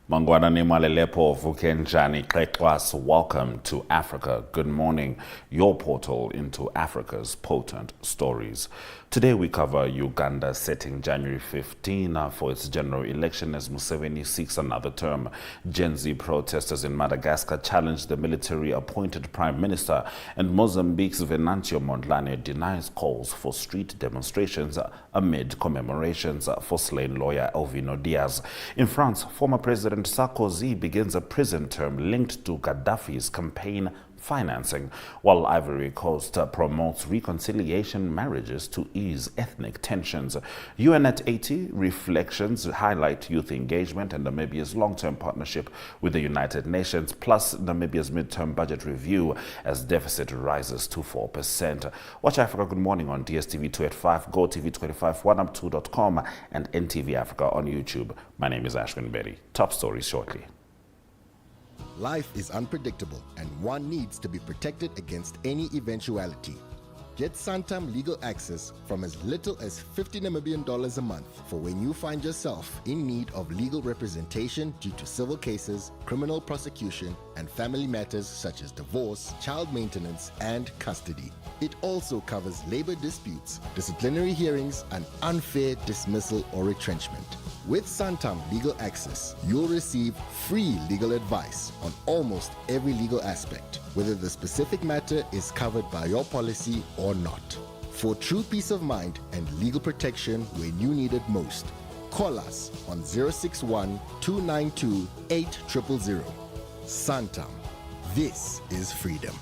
Mangwana Nimalelepo Vukenjani Krekwas, welcome to Africa. Good morning, your portal into Africa's potent stories. Today we cover Uganda setting January 15 for its general election as Museveni seeks another term. Gen Z protesters in Madagascar challenge the military-appointed prime minister, and Mozambique's Venancio Mondlane denies calls for street demonstrations amid commemorations for slain lawyer Elvino Dias. In France, former President Sarkozy begins a prison term linked to Gaddafi's campaign financing, while Ivory Coast promotes reconciliation marriages to ease ethnic tensions. UN at 80 reflections highlight youth engagement and Namibia's long-term partnership with the United Nations, plus Namibia's midterm budget review as deficit rises to 4%. Watch Africa Good Morning on DSTV 285, GoTV25, 1up2.com, and NTV Africa on YouTube. My name is Ashwin Berry. Top stories shortly. Life is unpredictable, and one needs to be protected against any eventuality. Get Santam legal access from as little as $50 Namibian a month for when you find yourself in need of legal representation due to civil cases, criminal prosecution, and family matters such as divorce, child maintenance, and custody. It also covers labor disputes, disciplinary hearings, and unfair dismissal or retrenchment. With Santam Legal Access, you'll receive free legal advice on almost every legal aspect, whether the specific matter is covered by your policy or not. For true peace of mind and legal protection when you need it most, call us on 061 292 8000. Santam. This is freedom.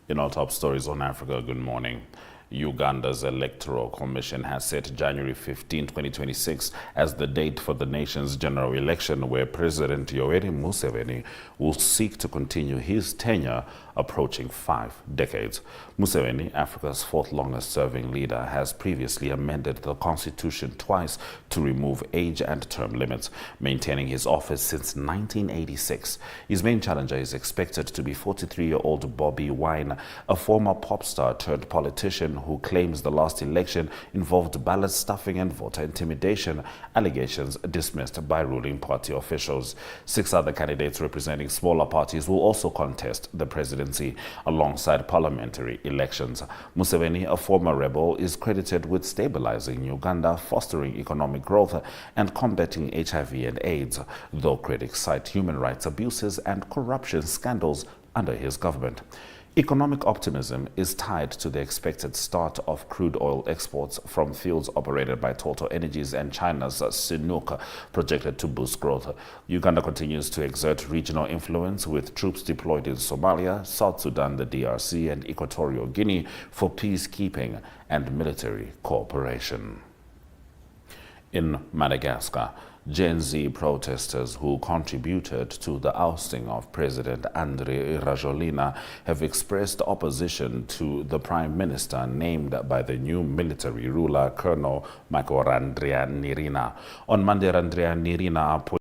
In our top stories on Africa, good morning. Uganda's Electoral Commission has set January 15, 2026 as the date for the nation's general election, where President Yoweri Museveni will seek to continue his tenure approaching 5 decades. Museveni, Africa's fourth longest serving leader, has previously amended the constitution twice to remove age and term limits, maintaining his office since 1986. His main challenger is expected to be 43-year-old Bobi Wine, a former pop star turned politician who claims the last election involved ballot stuffing and voter intimidation, allegations dismissed by ruling party officials. 6 other candidates representing smaller parties will also contest the presidency alongside parliamentary elections. Museveni, a former rebel, is credited with stabilizing Uganda, fostering economic growth, and combating HIV and AIDS, though critics cite human rights abuses and corruption scandals under his government. Economic optimism is tied to the expected start of crude oil exports from fields operated by Total Energies and China's Sinuk, projected to boost growth. Uganda continues to exert regional influence with troops deployed in Somalia, South Sudan, the DRC, and Equatorial Guinea for peacekeeping and military cooperation. In Madagascar, Gen Z protesters who contributed to the ousting of President Andry Rajoelina have expressed opposition to the prime minister named by the new military ruler, Colonel Michael Randrianirina. On Monday, Randrianirina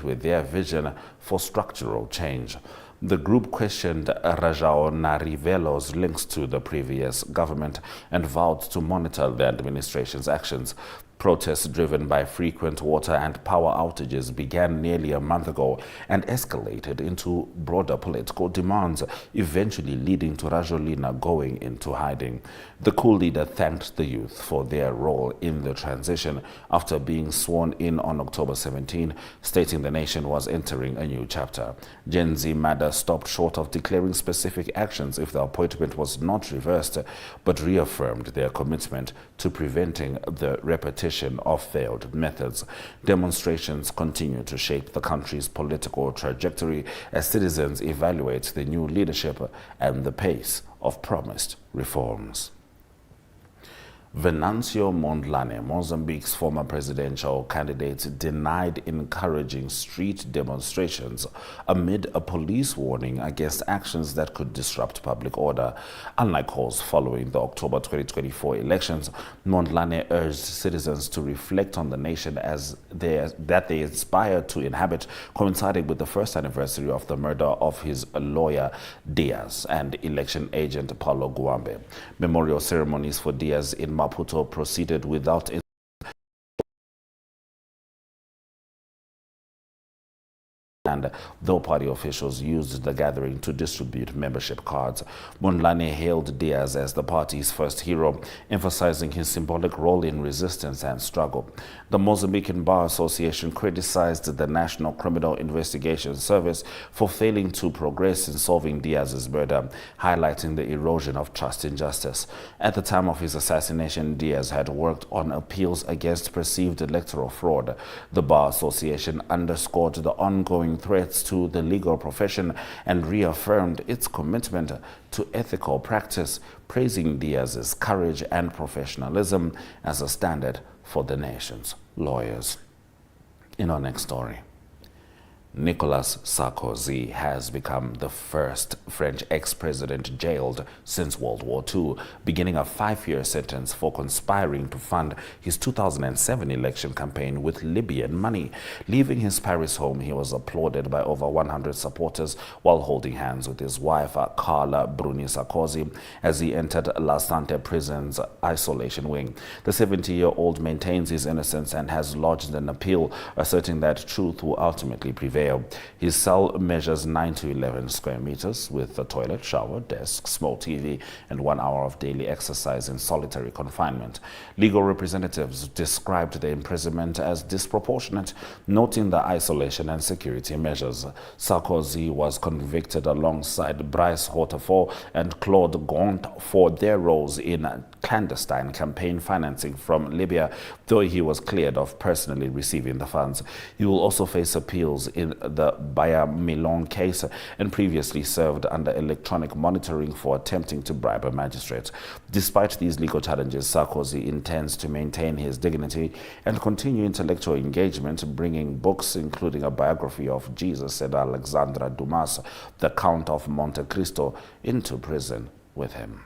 with their vision for structural change. The group questioned Rajaonarivelo's links to the previous government and vowed to monitor the administration's actions. Protests driven by frequent water and power outages began nearly a month ago and escalated into broader political demands, eventually leading to Rajoelina going into hiding. The coup leader thanked the youth for their role in the transition after being sworn in on October 17, stating the nation was entering a new chapter. Gen Z Mada stopped short of declaring specific actions if the appointment was not reversed, but reaffirmed their commitment to preventing the repetition of failed methods. Demonstrations continue to shape the country's political trajectory as citizens evaluate the new leadership and the pace of promised reforms. Venancio Mondlane, Mozambique's former presidential candidate, denied encouraging street demonstrations amid a police warning against actions that could disrupt public order. Unlike calls following the October 2024 elections, Mondlane urged citizens to reflect on the nation that they aspire to inhabit, coinciding with the first anniversary of the murder of his lawyer Dias and election agent Paulo Guambe. Memorial ceremonies for Dias in Maputo proceeded without and though party officials used the gathering to distribute membership cards. Mondlane hailed Dias as the party's first hero, emphasizing his symbolic role in resistance and struggle. The Mozambican Bar Association criticized the National Criminal Investigation Service for failing to progress in solving Dias's murder, highlighting the erosion of trust in justice. At the time of his assassination, Dias had worked on appeals against perceived electoral fraud. The Bar Association underscored the ongoing threats to the legal profession and reaffirmed its commitment to ethical practice, praising Dias's courage and professionalism as a standard for the nation's lawyers. In our next story, Nicolas Sarkozy has become the first French ex-president jailed since World War II, beginning a 5-year sentence for conspiring to fund his 2007 election campaign with Libyan money. Leaving his Paris home, he was applauded by over 100 supporters while holding hands with his wife, Carla Bruni Sarkozy, as he entered La Santé prison's isolation wing. The 70-year-old maintains his innocence and has lodged an appeal, asserting that truth will ultimately prevail. His cell measures 9 to 11 square meters with a toilet, shower, desk, small TV, and 1 hour of daily exercise in solitary confinement. Legal representatives described the imprisonment as disproportionate, noting the isolation and security measures. Sarkozy was convicted alongside Brice Hortefeux and Claude Gaunt for their roles in clandestine campaign financing from Libya, though he was cleared of personally receiving the funds. He will also face appeals in the Bayamilon case and previously served under electronic monitoring for attempting to bribe a magistrate. Despite these legal challenges, Sarkozy intends to maintain his dignity and continue intellectual engagement, bringing books including a biography of Jesus and Alexandra Dumas, the Count of Monte Cristo, into prison with him.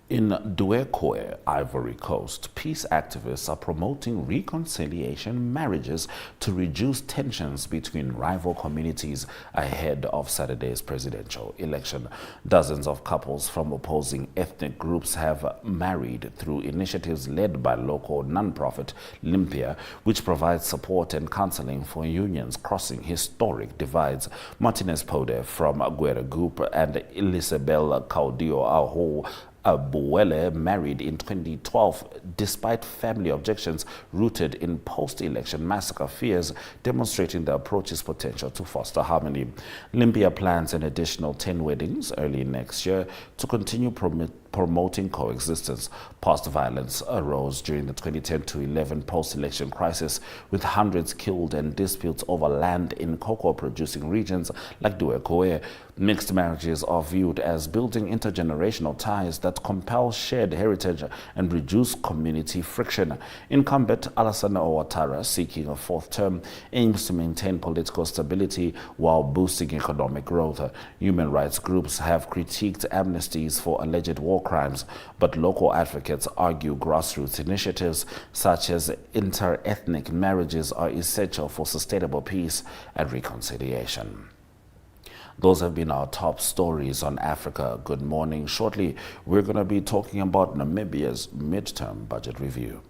In Douekoué, Ivory Coast, peace activists are promoting reconciliation marriages to reduce tensions between rival communities ahead of Saturday's presidential election. Dozens of couples from opposing ethnic groups have married through initiatives led by local nonprofit Limpia, which provides support and counseling for unions crossing historic divides. Martinez Pode from Aguera Group and Elisabel Caudio Aho Abuele married in 2012 despite family objections rooted in post-election massacre fears, demonstrating the approach's potential to foster harmony. Limpia plans an additional 10 weddings early next year to continue promoting coexistence. Past violence arose during the 2010-11 post-election crisis, with hundreds killed and disputes over land in cocoa-producing regions like Douekoué. Mixed marriages are viewed as building intergenerational ties that compel shared heritage and reduce community friction. Incumbent Alassane Ouattara, seeking a fourth term, aims to maintain political stability while boosting economic growth. Human rights groups have critiqued amnesties for alleged war crimes, but local advocates argue grassroots initiatives such as inter-ethnic marriages are essential for sustainable peace and reconciliation. Those have been our top stories on Africa Good Morning. Shortly, we're going to be talking about Namibia's midterm budget review.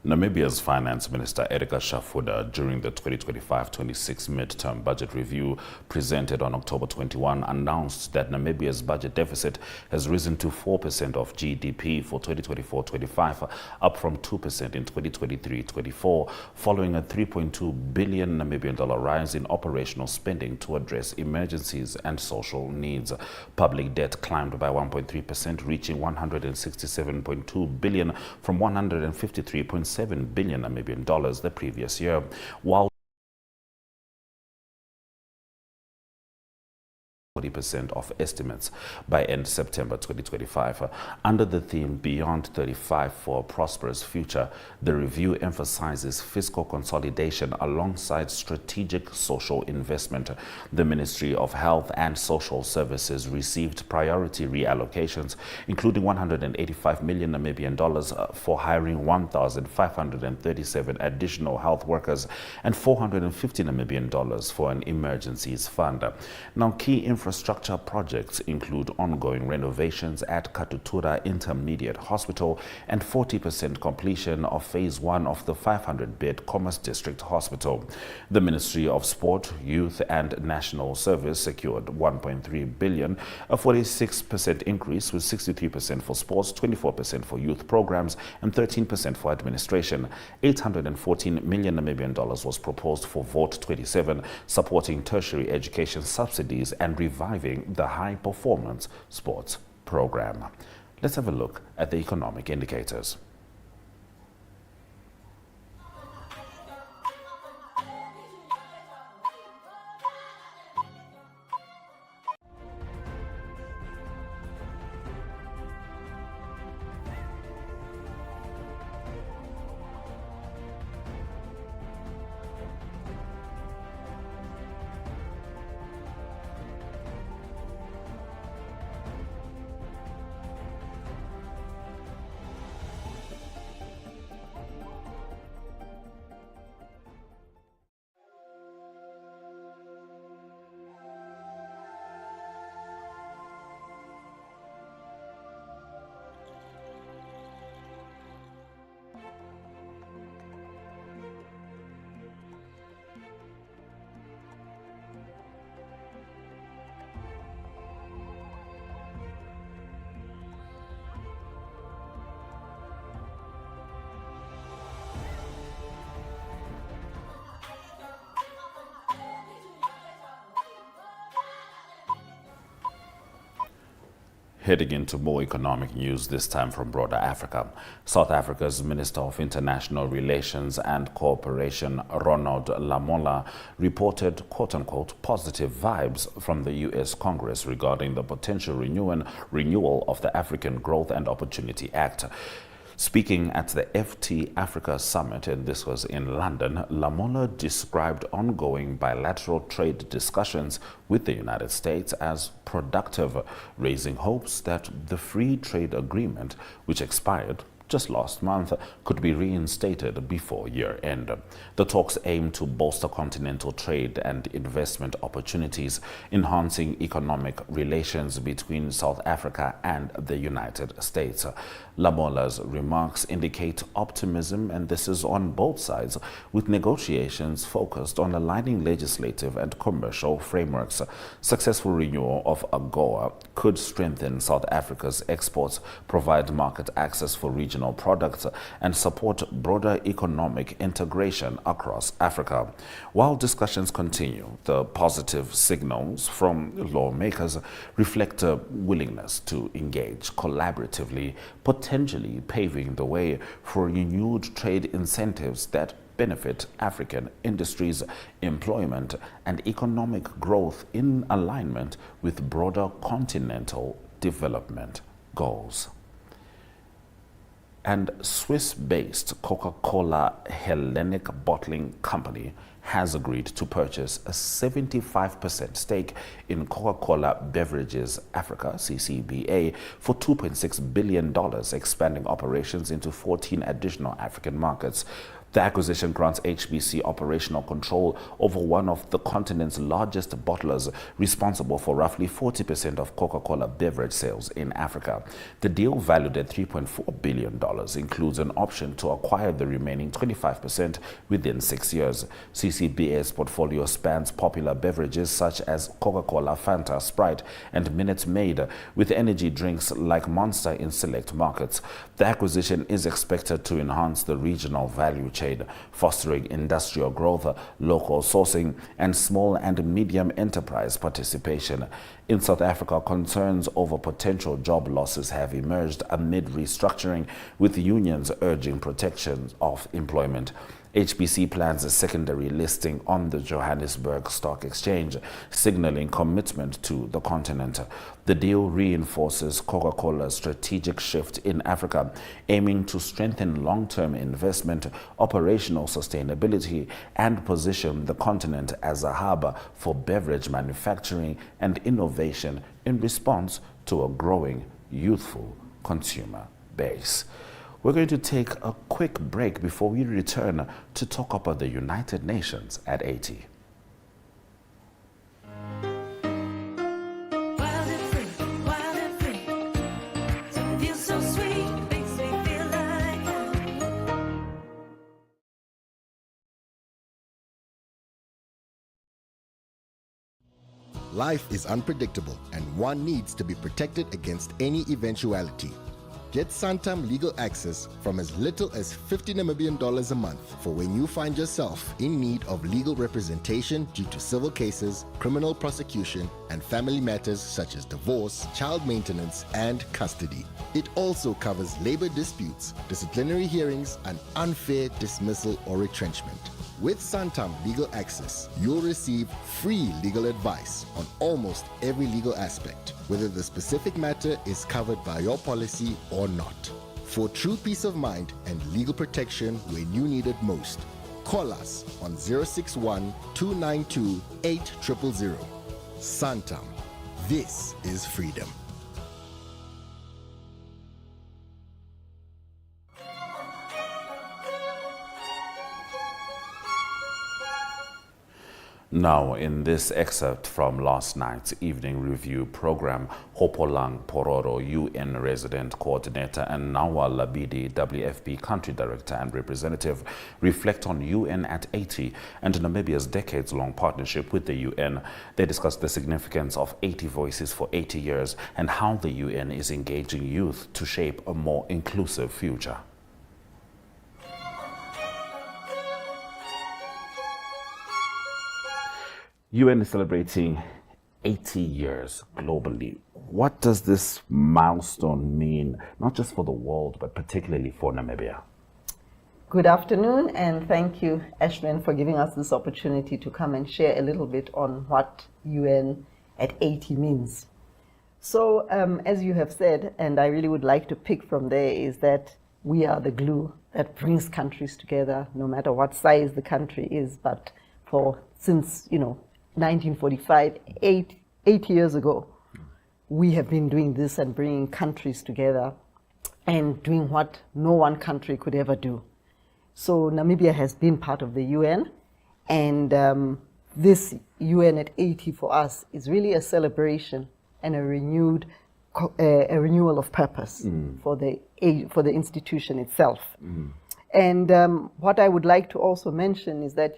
Namibia's Finance Minister Erika Shafuda, during the 2025-26 midterm budget review presented on October 21, announced that Namibia's budget deficit has risen to 4% of GDP for 2024-25, up from 2% in 2023-24, following a 3.2 billion Namibian dollar rise in operational spending to address emergencies and social needs. Public debt climbed by 1.3%, reaching 167.2 billion from 153.7 billion Namibian dollars the previous year, while 40% of estimates by end September 2025. Under the theme Beyond 35 for a Prosperous Future, the review emphasizes fiscal consolidation alongside strategic social investment. The Ministry of Health and Social Services received priority reallocations, including 185 million Namibian dollars for hiring 1,537 additional health workers and 450 Namibian dollars for an emergencies fund. Now, key infrastructure projects include ongoing renovations at Katutura Intermediate Hospital and 40% completion of Phase 1 of the 500-bed Commerce District Hospital. The Ministry of Sport, Youth and National Service secured 1.3 billion, a 46% increase, with 63% for sports, 24% for youth programs and 13% for administration. 814 million Namibian dollars was proposed for Vote 27, supporting tertiary education subsidies and reviving the high-performance sports program. Let's have a look at the economic indicators. Heading into more economic news, this time from broader Africa. South Africa's Minister of International Relations and Cooperation, Ronald Lamola, reported quote-unquote positive vibes from the U.S. Congress regarding the potential renewal of the African Growth and Opportunity Act. Speaking at the FT Africa Summit, and this was in London, Lamola described ongoing bilateral trade discussions with the United States as productive, raising hopes that the free trade agreement, which expired just last month, could be reinstated before year-end. The talks aim to bolster continental trade and investment opportunities, enhancing economic relations between South Africa and the United States. Lamola's remarks indicate optimism, and this is on both sides, with negotiations focused on aligning legislative and commercial frameworks. Successful renewal of AGOA could strengthen South Africa's exports, provide market access for regional products, and support broader economic integration across Africa. While discussions continue, the positive signals from lawmakers reflect a willingness to engage collaboratively, potentially paving the way for renewed trade incentives that benefit African industries, employment, and economic growth in alignment with broader continental development goals. And Swiss-based Coca-Cola Hellenic Bottling Company has agreed to purchase a 75% stake in Coca-Cola Beverages Africa, CCBA, for $2.6 billion, expanding operations into 14 additional African markets. The acquisition grants HBC operational control over one of the continent's largest bottlers, responsible for roughly 40% of Coca-Cola beverage sales in Africa. The deal, valued at $3.4 billion, includes an option to acquire the remaining 25% within 6 years. CCBA's portfolio spans popular beverages such as Coca-Cola, Fanta, Sprite, and Minute Maid, with energy drinks like Monster in select markets. The acquisition is expected to enhance the regional value chain, fostering industrial growth, local sourcing, and small and medium enterprise participation. In South Africa, concerns over potential job losses have emerged amid restructuring, with unions urging protection of employment. HBC plans a secondary listing on the Johannesburg Stock Exchange, signaling commitment to the continent. The deal reinforces Coca-Cola's strategic shift in Africa, aiming to strengthen long-term investment, operational sustainability, and position the continent as a hub for beverage manufacturing and innovation in response to a growing youthful consumer base. We're going to take a quick break before we return to talk about the United Nations at 80. Life is unpredictable, and one needs to be protected against any eventuality. Get Santam legal access from as little as 50 Namibian dollars a month for when you find yourself in need of legal representation due to civil cases, criminal prosecution, and family matters such as divorce, child maintenance, and custody. It also covers labor disputes, disciplinary hearings, and unfair dismissal or retrenchment. With Santam Legal Access, you'll receive free legal advice on almost every legal aspect, whether the specific matter is covered by your policy or not. For true peace of mind and legal protection when you need it most, call us on 061 292 8000. Santam. This is freedom. Now, in this excerpt from last night's evening review program, Hopolang Phororo, UN Resident Coordinator, and Naouar Labidi, WFP Country Director and Representative, reflect on UN at 80 and Namibia's decades-long partnership with the UN. They discuss the significance of 80 Voices for 80 years and how the UN is engaging youth to shape a more inclusive future. UN is celebrating 80 years globally. What does this milestone mean, not just for the world, but particularly for Namibia? Good afternoon, and thank you, Ashwin, for giving us this opportunity to come and share a little bit on what UN at 80 means. So, as you have said, and I really would like to pick from there, is that we are the glue that brings countries together, no matter what size the country is. But since 1945, 8 years ago, we have been doing this and bringing countries together and doing what no one country could ever do. So Namibia has been part of the UN, and this UN at 80 for us is really a celebration and a renewal of purpose for the institution itself. And what I would like to also mention is that,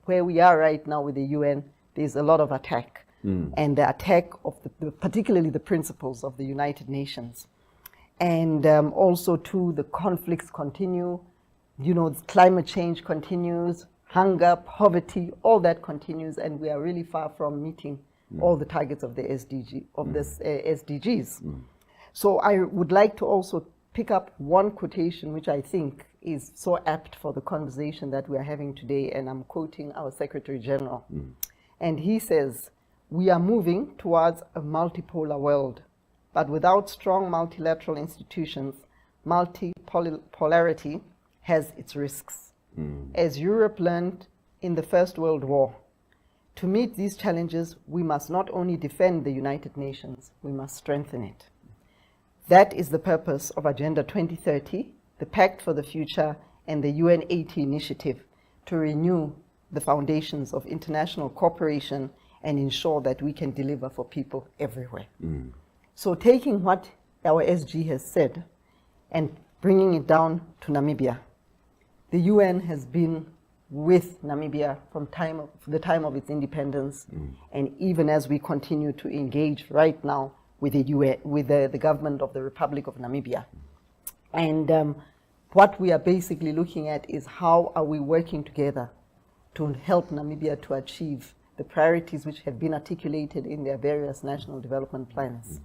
where we are right now with the UN, there's a lot of attack, and the attack of particularly the principles of the United Nations. And also too, the conflicts continue, climate change continues, hunger, poverty, all that continues, and we are really far from meeting all the targets of the SDGs. So I would like to also pick up one quotation which I think is so apt for the conversation that we are having today, and I'm quoting our Secretary General. And he says, "We are moving towards a multipolar world, but without strong multilateral institutions, multipolarity has its risks. As Europe learned in the First World War, to meet these challenges, we must not only defend the United Nations, we must strengthen it. That is the purpose of Agenda 2030, the Pact for the Future, and the UN 80 initiative to renew the foundations of international cooperation and ensure that we can deliver for people everywhere. So taking what our SG has said and bringing it down to Namibia, the UN has been with Namibia from the time of its independence, and even as we continue to engage right now with the UN, with the government of the Republic of Namibia. And what we are basically looking at is how are we working together to help Namibia to achieve the priorities which have been articulated in their various national development plans.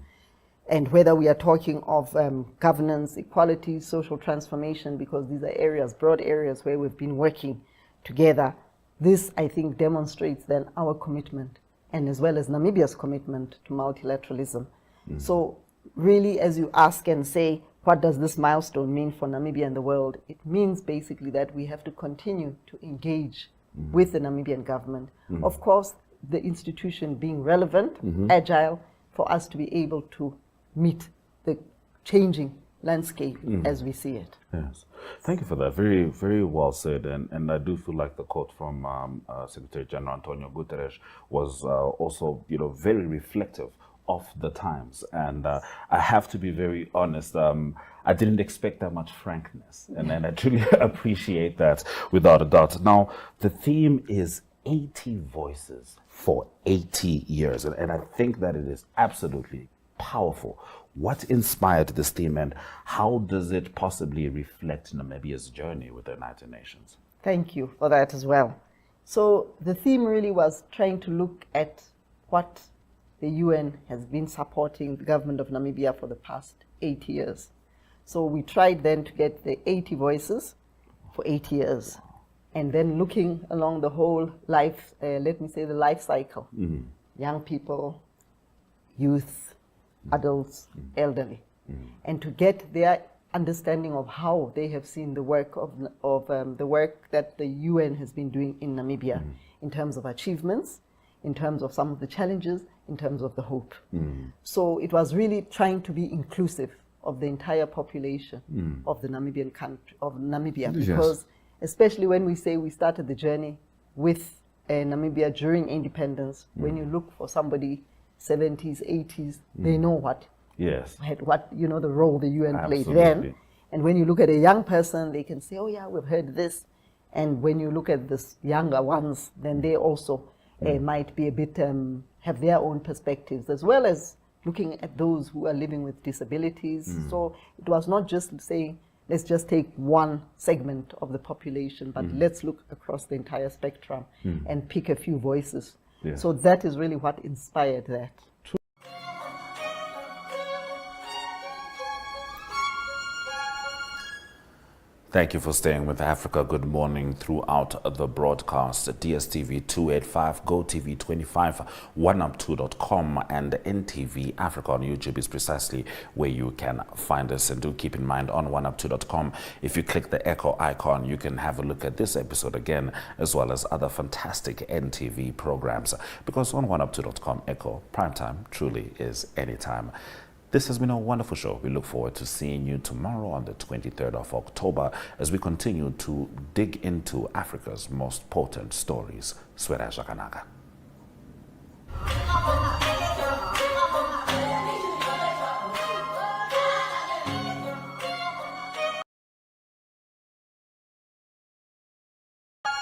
And whether we are talking of governance, equality, social transformation, because these are areas, broad areas where we've been working together, this, I think, demonstrates then our commitment, and as well as Namibia's commitment to multilateralism. So really, as you ask and say, what does this milestone mean for Namibia and the world? It means basically that we have to continue to engage with the Namibian government. Of course, the institution being relevant, agile, for us to be able to meet the changing landscape as we see it. Yes, thank you for that. Very, very well said. And I do feel like the quote from Secretary General Antonio Guterres was also, very reflective of the times. And I have to be very honest. I didn't expect that much frankness, and I truly appreciate that without a doubt. Now, the theme is 80 voices for 80 years, and I think that it is absolutely powerful. What inspired this theme, and how does it possibly reflect Namibia's journey with the United Nations? Thank you for that as well. So the theme really was trying to look at what the UN has been supporting the government of Namibia for the past 80 years. So we tried then to get the 80 voices for 80 years, and then looking along the whole life, let me say the life cycle, young people, youth, adults, elderly, and to get their understanding of how they have seen the work the work that the UN has been doing in Namibia, in terms of achievements, in terms of some of the challenges, in terms of the hope. So it was really trying to be inclusive of the entire population of the Namibian country, of Namibia, because especially when we say we started the journey with Namibia during independence, when you look for somebody 70s, 80s, they know what the role the UN played then. And when you look at a young person, they can say, oh yeah, we've heard this. And when you look at the younger ones, then they also might be a bit, have their own perspectives, as well as looking at those who are living with disabilities. So it was not just saying, let's just take one segment of the population, but let's look across the entire spectrum and pick a few voices. So that is really what inspired that. Thank you for staying with Africa Good Morning throughout the broadcast. DSTV 285, GoTV 25, oneup2.com, and NTV Africa on YouTube is precisely where you can find us. And do keep in mind, on oneup2.com, if you click the echo icon, you can have a look at this episode again, as well as other fantastic NTV programs. Because on oneup2.com, Echo Primetime truly is anytime. This has been a wonderful show. We look forward to seeing you tomorrow on the 23rd of October as we continue to dig into Africa's most potent stories. Swera Jakanaka.